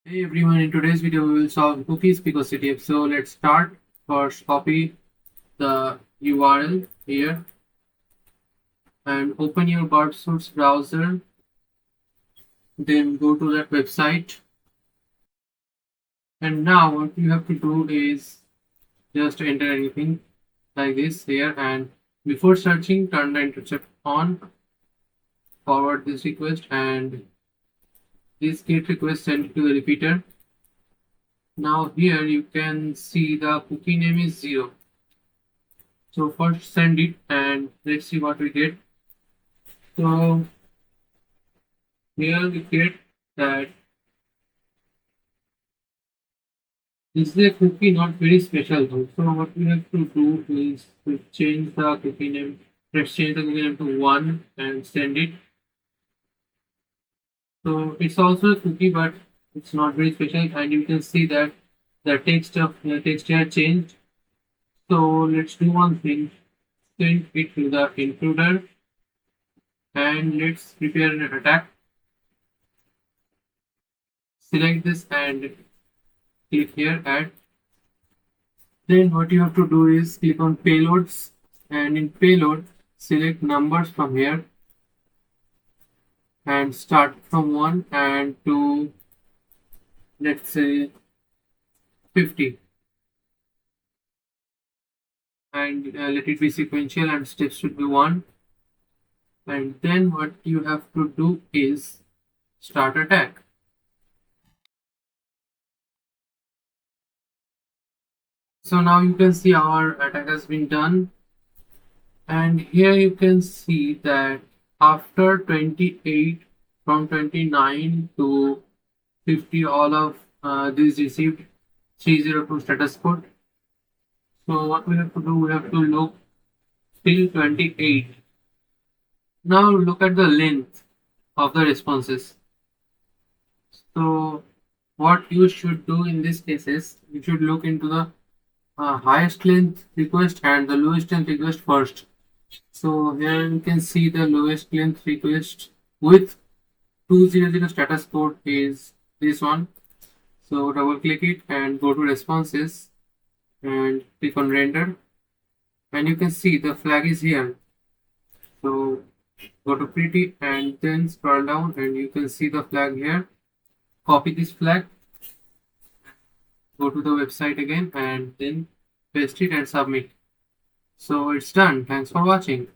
Hey everyone, in today's video we will solve cookies PicoCTF. So let's start. First copy the URL here and open your source browser. Then go to that website. And now what you have to do is just enter anything like this here, and before searching turn the intercept on, forward this request, and this get request send it to the repeater. Now here you can see the cookie name is 0. So first send it and let's see what we get. So here we get that this is a cookie not very special though. So what we have to do is to change the cookie name. Let's change the cookie name to 1 and send it. So it's also a cookie but it's not very special, and you can see that the text here changed. So let's do one thing. Send it to the intruder and let's prepare an attack. Select this and click here add. Then what you have to do is click on payloads, and in payload select numbers from here and start from 1 and to let's say 50, and let it be sequential and steps should be 1. And then what you have to do is start attack. So now you can see our attack has been done, and here you can see that after 28 from 29 to 50 all of these received 302 status code. So what we have to do, we have to look till 28. Now look at the length of the responses. So what you should do in this case is you should look into the highest length request and the lowest length request first. So here you can see the lowest length request with 200 status code is this one. So double click it and go to responses and click on render, and you can see the flag is here. So go to pretty and then scroll down and you can see the flag here. Copy this flag, go to the website again and then paste it and submit. So it's done. Thanks for watching.